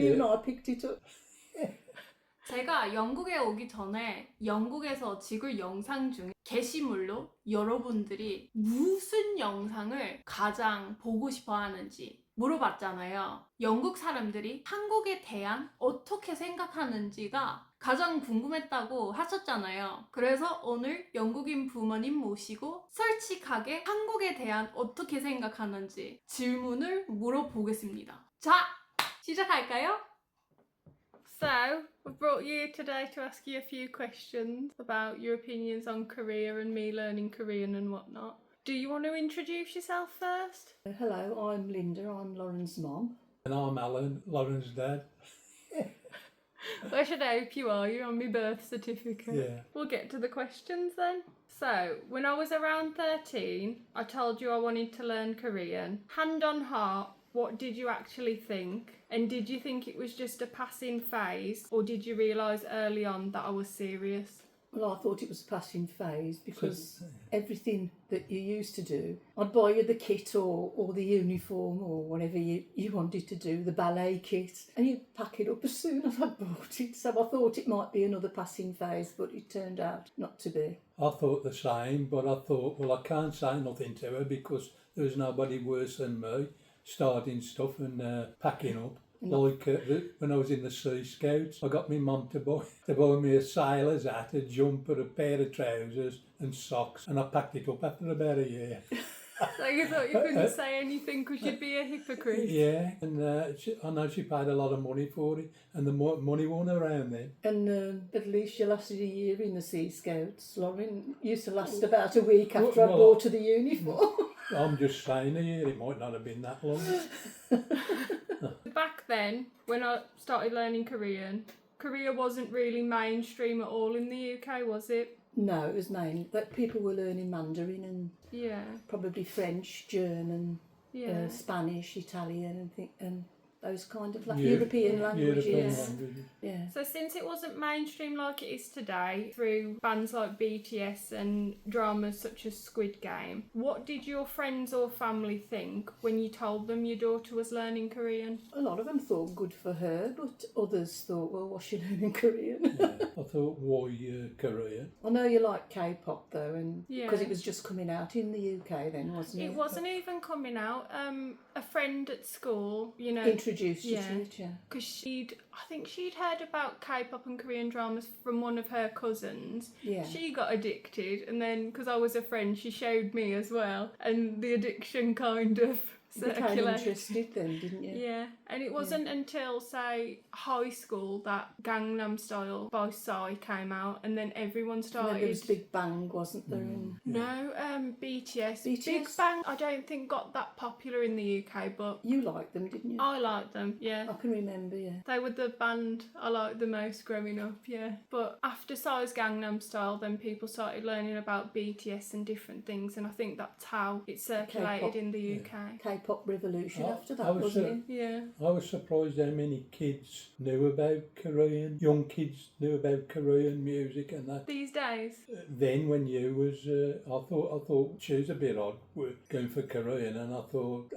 Only you and I picked it up. 제가 영국에 오기 전에 영국에서 찍을 영상 중에 게시물로 여러분들이 무슨 영상을 가장 보고 싶어 하는지 물어봤잖아요. 영국 사람들이 한국에 대한 어떻게 생각하는지가 가장 궁금했다고 하셨잖아요. 그래서 오늘 영국인 부모님 모시고 솔직하게 한국에 대한 어떻게 생각하는지 질문을 물어보겠습니다. 자, 시작할까요? So, I've brought you here today to ask you a few questions about your opinions on Korea and me learning Korean and whatnot. Do you want to introduce yourself first? Hello, I'm Linda. I'm Lauren's mum. And I'm Alan, Lauren's dad. I should hope you are. You're on my birth certificate. Yeah. We'll get to the questions then. So, when I was around 13, I told you I wanted to learn Korean. Hand on heart, what did you actually think? And did you think it was just a passing phase, or did you realise early on that I was serious? Well, I thought it was a passing phase because everything that you used to do, I'd buy you the kit or the uniform or whatever you wanted to do, the ballet kit, and you'd pack it up as soon as I bought it. So I thought it might be another passing phase, but it turned out not to be. I thought the same, but I thought, well, I can't say nothing to her because there was nobody worse than me starting stuff and packing up. Like when I was in the Sea Scouts, I got my mum to buy me a sailor's hat, a jumper, a pair of trousers and socks, and I packed it up after about a year. So you thought you couldn't say anything because you'd be a hypocrite? Yeah, and I know she paid a lot of money for it, and the money wasn't around then. And at least you lasted a year in the Sea Scouts. Lauren used to last about a week after I bought her the uniform. I'm just saying a year, it might not have been that long. Back then, when I started learning Korean, Korea wasn't really mainstream at all in the UK, was it? No, it was mainly that people were learning Mandarin and probably French, German, Spanish, Italian, and those kind of European languages. Yeah. So since it wasn't mainstream like it is today, through bands like BTS and dramas such as Squid Game, what did your friends or family think when you told them your daughter was learning Korean? A lot of them thought good for her, but others thought, well, what's she learning Korean? I thought, why Korean? I know you like K-pop though, and Yeah. because it was just coming out in the UK then, wasn't it? It wasn't even coming out. A friend at school, you know, Introduced you to it, yeah. because I think she'd heard about K-pop and Korean dramas from one of her cousins. Yeah. She got addicted, and then because I was a friend, she showed me as well, and the addiction kind of You became circulated. interested then, didn't you? Yeah, and it wasn't until, say, high school that Gangnam Style by Psy came out, and then everyone And started. then there was Big Bang, wasn't there? And No, BTS. BTS? Big Bang, I don't think got that popular in the UK, but you liked them, didn't you? I liked them, yeah. I can remember, yeah. They were the band I liked the most growing up, yeah. But after Psy's Gangnam Style, then people started learning about BTS and different things, and I think that's how it circulated K-pop, in the UK. K-pop revolution Oh, after I that, was, wasn't it? Yeah. I was surprised how many kids knew about Korean. Young kids knew about Korean music and that. These days. Then when you was, I thought she was a bit odd with going for Korean, and I thought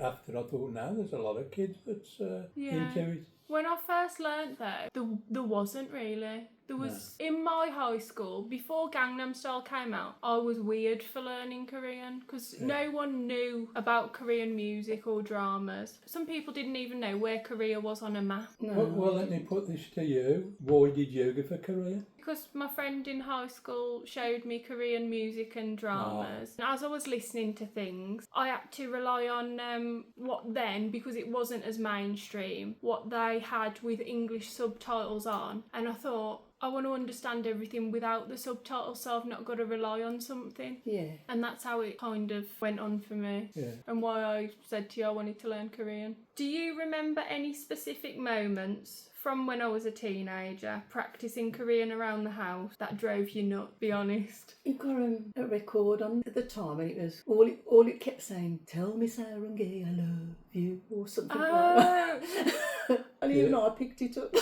now there's a lot of kids that's into it. When I first learnt though, there wasn't really. There was, in my high school, before Gangnam Style came out, I was weird for learning Korean because no one knew about Korean music or dramas. Some people didn't even know where Korea was on a map. No. Well, let me put this to you. Why did you go for Korean? Because my friend in high school showed me Korean music and dramas. And as I was listening to things, I had to rely on what then, because it wasn't as mainstream, what they had with English subtitles on. And I thought, I want to understand everything without the subtitles, so I've not got to rely on something. Yeah. And that's how it kind of went on for me. Yeah. And why I said to you I wanted to learn Korean. Do you remember any specific moments from when I was a teenager practicing Korean around the house that drove you nuts? Be honest. You got a record on at the time, and it was all it kept saying, "Tell me, Sarangi, I love you," or something like that. And even I picked it up.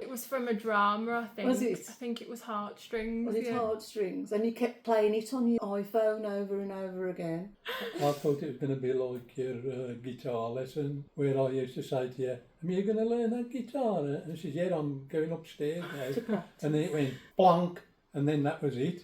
It was from a drama, I think. Was it? I think it was Heartstrings. Was it yeah. Heartstrings? And you kept playing it on your iPhone over and over again. I thought it was going to be like your guitar lesson, where I used to say to you, "Am you going to learn that guitar?" And she said, "Yeah, I'm going upstairs To now." practice. And then it went blank, and then that was it.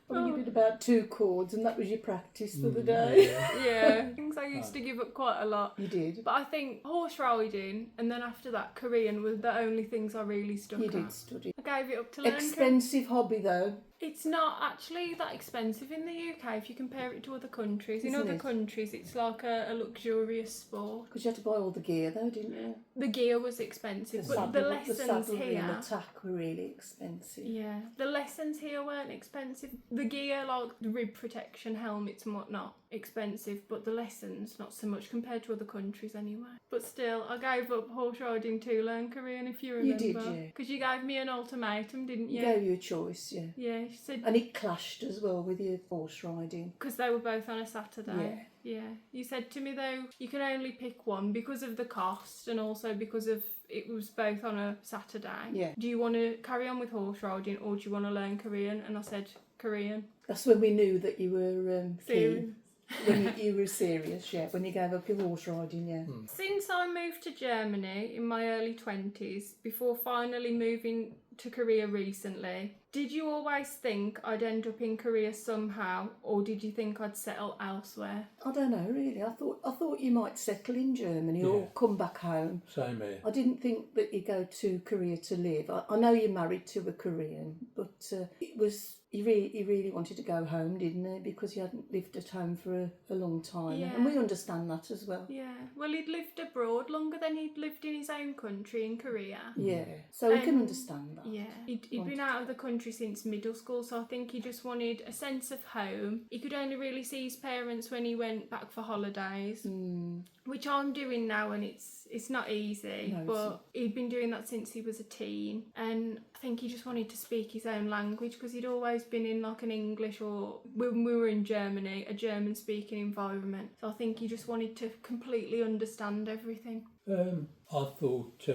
Well, you did about 2 chords and that was your practice for the day. Yeah. Yeah, things I used to give up quite a lot. You did. But I think horse riding and then after that Korean were the only things I really stuck You at. did study. I gave it up to learn Korean. Expensive hobby though. It's not actually that expensive in the UK if you compare it to other countries. In Isn't other it? countries it's like a luxurious sport. Because you had to buy all the gear though, didn't you? The gear was expensive, but saddle- the lessons saddle and here... attack were really expensive. Yeah, the lessons here weren't expensive. The gear, like the rib protection, helmets and whatnot, expensive, but the lessons not so much compared to other countries anyway. But still, I gave up horse riding to learn Korean, if you You remember. did, yeah. Because you gave me an ultimatum, didn't you? You gave you a choice, yeah. Yeah, she said And it clashed as well with your horse riding. because they were both on a Saturday. Yeah. You said to me though, you can only pick one because of the cost and also because of it was both on a Saturday. Yeah. Do you want to carry on with horse riding or do you want to learn Korean? And I said Korean. That's when we knew that you were Serious. keen. When you were serious, yeah. When you gave up your horse riding, yeah. Since I moved to Germany in my early 20s, before finally moving to Korea recently, did you always think I'd end up in Korea somehow, or did you think I'd settle elsewhere? I don't know, really. I thought you might settle in Germany or Yeah. come back home. Same here. I didn't think that you go to Korea to live. I know you're married to a Korean, but it was he really wanted to go home, didn't he? Because he hadn't lived at home for a long time, Yeah. and we understand that as well. Yeah, well, he'd lived abroad longer than he'd lived in his own country in Korea. Yeah, so we can Um, understand that. Yeah, he'd been out of the country since middle school, so I think he just wanted a sense of home. He could only really see his parents when he went back for holidays, which I'm doing now, and it's not easy. No, it's but not. he'd been doing that since he was a teen, and I think he just wanted to speak his own language because he'd always been in like an English or when we were in Germany, a German-speaking environment. So I think he just wanted to completely understand everything. I thought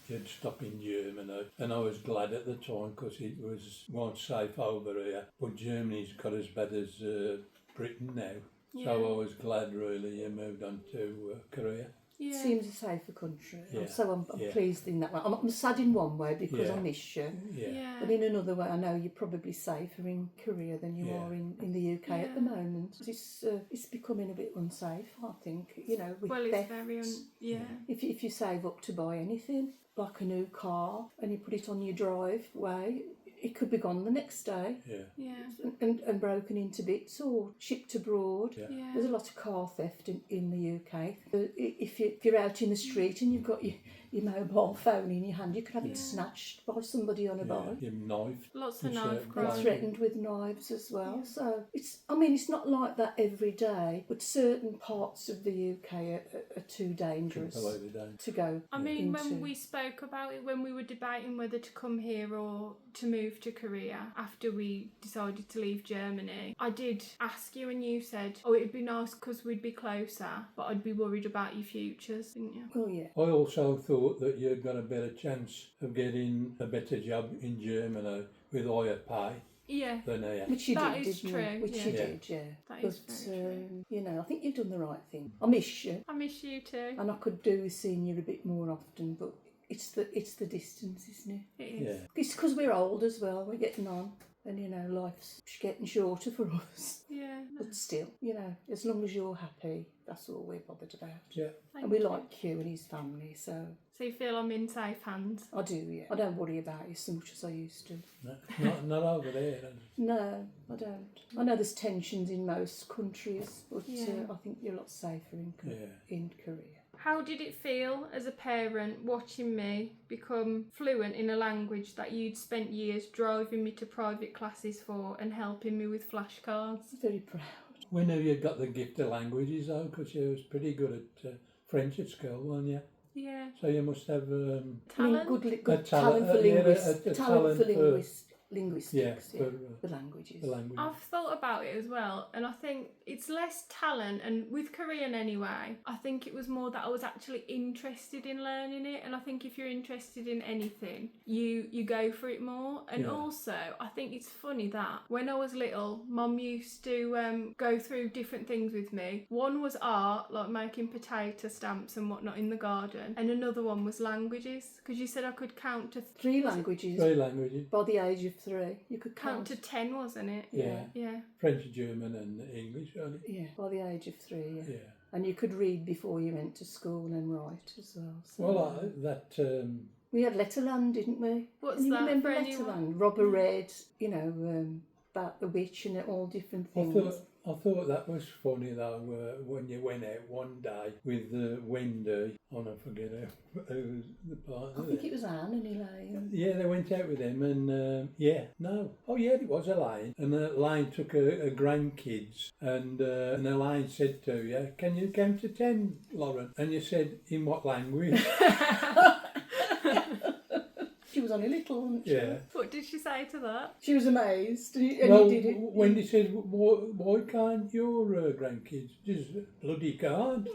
you'd stop in Germany, and I was glad at the time because it was more safe over here. But Germany's got as bad as Britain now, Yeah. so I was glad really you moved on to Korea. Yeah. Seems a safer country. Yeah. So I'm Yeah. pleased in that way. I'm sad in one way because Yeah. I miss you. Yeah. But in another way, I know you're probably safer in Korea than you Yeah. are in the UK at the Yeah. moment. It's becoming a bit unsafe, I think. You know, with Well, it's thefts. very yeah. If you save up to buy anything, like a new car, and you put it on your driveway, it could be gone the next day Yeah. Yeah. and broken into bits or shipped abroad. Yeah. Yeah. There's a lot of car theft in the UK. If you're out in the street and you've got your mobile phone in your hand, you could have it snatched by somebody on a bike. You're knifed. Lots of It's, knife They're crime. threatened with knives as well. Yeah. So it's not like that every day, but certain parts of the UK are too dangerous Completely down. to go I mean, into. when we spoke about it, when we were debating whether to come here or to move to Korea after we decided to leave Germany, I did ask you and you said, oh, it'd be nice because we'd be closer, but I'd be worried about your futures, didn't you? Well, yeah. I also thought that you'd got a better chance of getting a better job in Germany with higher pay Yeah. than here. Which you That did, is didn't true, you? Which yeah. you Yeah. did, yeah. That but is very true. you know, I think you've done the right thing. I miss you, I miss you too. and I could do with seeing you a bit more often, but it's the distance, isn't it? It is. Yeah. It's because we're old as well. We're getting on, and you know, life's getting shorter for us. Yeah. But still, you know, as long as you're happy, that's all we're bothered about. Yeah. Thank And we you. like you and his family, so So you feel I'm in safe hands? I do, yeah. I don't worry about you so much as I used to. No, not over there. No, I don't. I know there's tensions in most countries, but Yeah. I think you're a lot safer Yeah. in Korea. How did it feel as a parent watching me become fluent in a language that you'd spent years driving me to private classes for and helping me with flashcards? Very proud. We knew you got the gift of languages though, because you was pretty good at French at school, weren't you? Yeah. So you must have I mean, Talent? good A talent talent- for yeah, linguists. a Talent for talent for- linguists. linguistics, for, the languages. the language. I've thought about it as well, and I think it's less talent, and with Korean anyway, I think it was more that I was actually interested in learning it, and I think if you're interested in anything, you go for it more. And Yeah. also, I think it's funny that when I was little, Mum used to go through different things with me. One was art, like making potato stamps and whatnot in the garden, and another one was languages, because you said I could count to 3 languages. 3 languages. By the age of 3, you could count count. to 10, wasn't it? Yeah. Yeah. French, German and English, only. Yeah, by the age of 3, yeah. Yeah. And you could read before you went to school and write as well. So, Well, we had Letterland, didn't we? What's Can you that remember for anyone? Letterland? Robber Red, about the witch and all different things. I thought that was funny though, when you went out one day with Wendy, I forget who was the partner. I think it was Anne and Elaine. Yeah, they went out with him and, it was Elaine. And Elaine took her grandkids and Elaine said to you, can you count to 10, Lauren? And you said, in what language? She was only little, wasn't she? Yeah. What did she say to that? She was amazed, and Well, you did it. Wendy said, why can't your grandkids? Just bloody can't.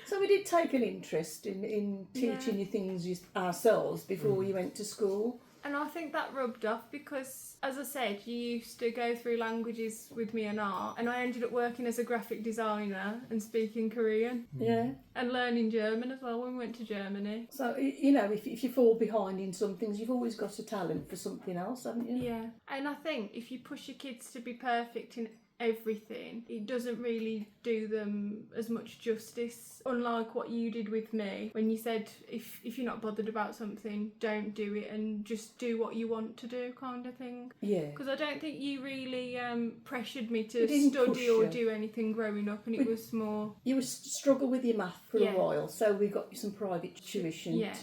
So we did take an interest in teaching you things ourselves before you went to school. And I think that rubbed off because, as I said, you used to go through languages with me and art, and I ended up working as a graphic designer and speaking Korean Yeah. and learning German as well when we went to Germany. So, if you fall behind in some things, you've always got a talent for something else, haven't you? Yeah. And I think if you push your kids to be perfect in everything, it doesn't really do them as much justice, unlike what you did with me when you said if you're not bothered about something, don't do it and just do what you want to do, kind of thing. Yeah. Because I don't think you really pressured me We to didn't study push or you. do anything growing up, and it was more You would struggle with your math for Yeah. a while, so we got you some private tuition Yeah.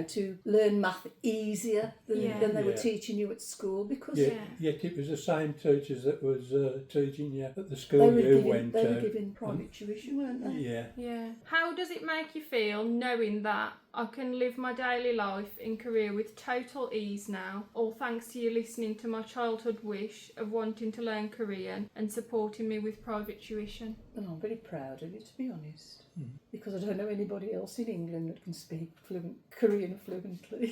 to learn math easier than they were Yeah. teaching you at school, because Yet it was the same teachers that was teaching you at the they school were you went to. giving private tuition, weren't they? Yeah. Yeah. How does it make you feel knowing that I can live my daily life in Korea with total ease now, all thanks to you listening to my childhood wish of wanting to learn Korean and supporting me with private tuition? And I'm very proud of it, to be honest, because I don't know anybody else in England that can speak Korean fluently.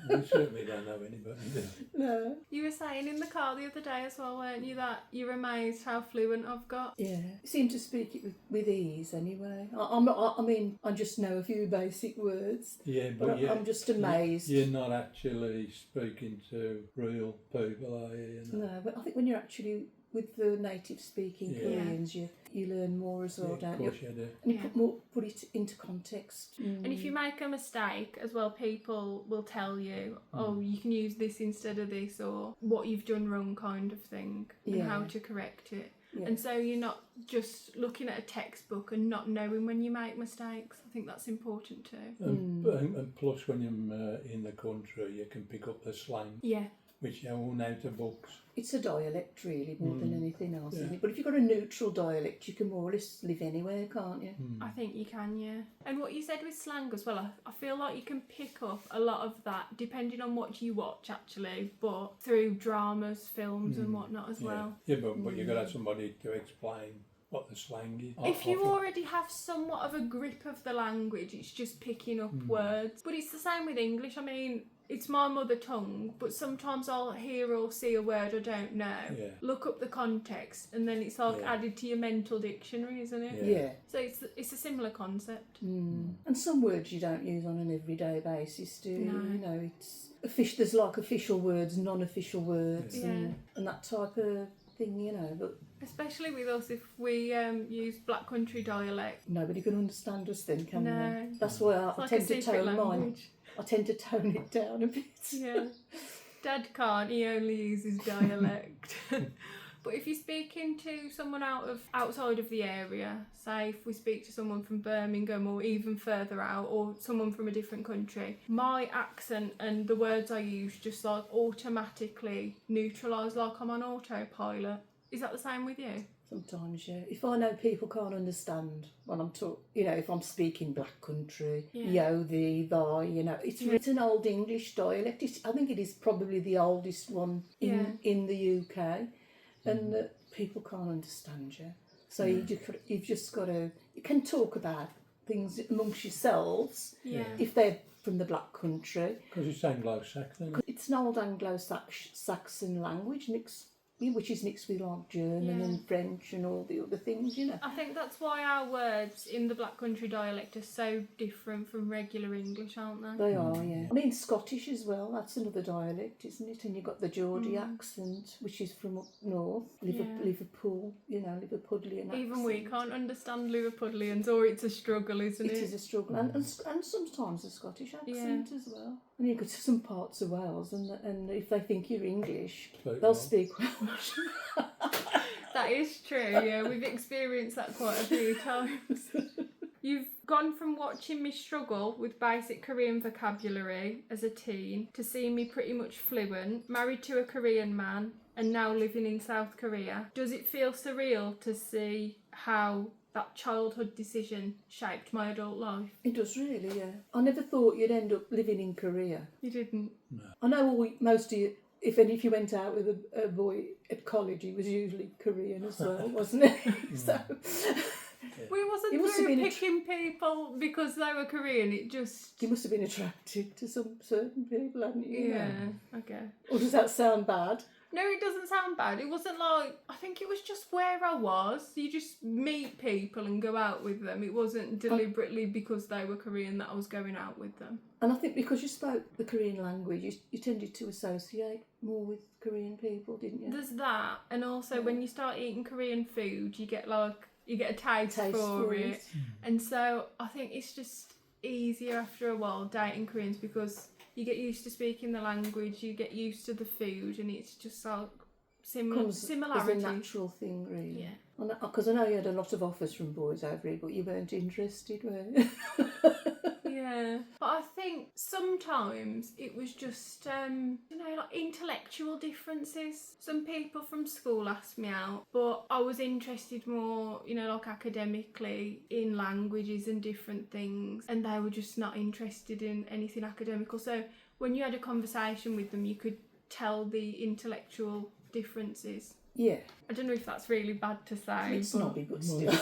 No, we certainly don't know anybody. do we? No. You were saying in the car the other day as well, weren't you, that you're amazed how fluent I've got? Yeah, you seem to speak it with ease anyway. I just know a few basic words, Yeah, but but I'm just amazed. You're not actually speaking to real people, are you? No, but I think when you're actually with the native speaking Yeah. Koreans, you learn more as well, Yeah, of don't you? course you do. And you Yeah. put it into context. And if you make a mistake as well, people will tell you, oh, you can use this instead of this, or what you've done wrong, kind of thing, and Yeah. how to correct it. Yeah. And so you're not just looking at a textbook and not knowing when you make mistakes. I think that's important too. And plus, when you're in the country, you can pick up the slang, Yeah. which you own out of books. It's a dialect, really, more than anything else, isn't Yeah. it? But if you've got a neutral dialect, you can more or less live anywhere, can't you? I think you can, yeah. And what you said with slang as well, I feel like you can pick up a lot of that depending on what you watch, actually, but through dramas, films, and whatnot as well. Yeah, but you've got to have somebody to explain what the slang is. If you already have somewhat of a grip of the language, it's just picking up words. But it's the same with English. I mean, it's my mother tongue, but sometimes I'll hear or see a word I don't know, Yeah. look up the context, and then it's like Yeah. added to your mental dictionary, isn't it? Yeah. So it's a similar concept. And some words you don't use on an everyday basis, do you? No. You know, there's like official words, non-official words, Yeah. and that type of thing, you know. But Especially with us, if we use Black Country dialect. nobody can understand us then, can No. they? That's why I It's like a tend to secret tone mine. language. I tend to tone it down a bit. Yeah. Dad can't, he only uses dialect. But if you're speaking to someone outside of the area, say if we speak to someone from Birmingham or even further out, or someone from a different country, my accent and the words I use just like automatically neutralise, like I'm on autopilot. Is that the same with you? Sometimes, yeah. If I know people can't understand when I'm if I'm speaking Black Country, Yeah. yo, thee, thy, it's an old English dialect. I think it is probably the oldest one in the UK, and that people can't understand you. So you've just got to. You can talk about things amongst yourselves if they're from the Black Country. Because it's Anglo-Saxon. It's an old Anglo-Saxon language which is mixed with like German and French and all the other things, I think that's why our words in the Black Country dialect are so different from regular English, aren't they? They are, yeah. I mean, Scottish as well, that's another dialect, isn't it? And you've got the Geordie accent, which is from up north, Liverpool, Liverpudlian accent. Even we can't understand Liverpudlians, or it's a struggle, isn't it? It is a struggle, and sometimes a Scottish accent as well. And you go to some parts of Wales, and if they think you're English, they'll speak Welsh. That is true, yeah. We've experienced that quite a few times. You've gone from watching me struggle with basic Korean vocabulary as a teen to seeing me pretty much fluent, married to a Korean man, and now living in South Korea. Does it feel surreal to see how that childhood decision shaped my adult life? It does really, yeah. I never thought you'd end up living in Korea. You didn't? No. I know most of you, if you went out with a boy at college, he was usually Korean as well, wasn't he? So We wasn't It must have through been picking people because they were Korean, it just... you must have been attracted to some certain people, hadn't you? Yeah, okay. Or does that sound bad? No, it doesn't sound bad. It wasn't like... I think it was just where I was. You just meet people and go out with them. It wasn't deliberately because they were Korean that I was going out with them. And I think because you spoke the Korean language, you tended to associate more with Korean people, didn't you? There's that, and also when you start eating Korean food, you get a taste Taste for it. And so I think it's just easier after a while dating Koreans because you get used to speaking the language, you get used to the food, and it's just like similarity. It's a natural thing, really. Yeah. Because I know you had a lot of offers from boys over here, but you weren't interested, were you? Yeah, but I think sometimes it was just, like intellectual differences. Some people from school asked me out, but I was interested more, like academically in languages and different things, and they were just not interested in anything academical. So when you had a conversation with them, you could tell the intellectual differences. Yeah. I don't know if that's really bad to say. It's but... not big, but still.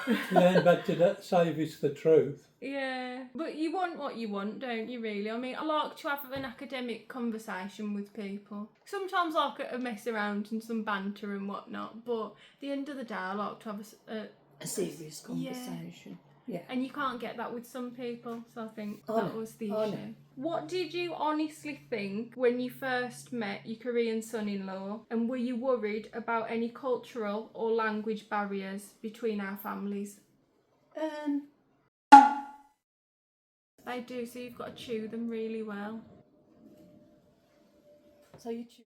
You ain't bad to say if it's the truth. Yeah, but you want what you want, don't you, really? I mean, I like to have an academic conversation with people. Sometimes I like to mess around and some banter and whatnot, but at the end of the day, I like to have a serious conversation. Yeah. And you can't get that with some people, so I think I that know. was the I issue. know. What did you honestly think when you first met your Korean son-in-law, and were you worried about any cultural or language barriers between our families? They do, so you've got to chew them really well. So you choose.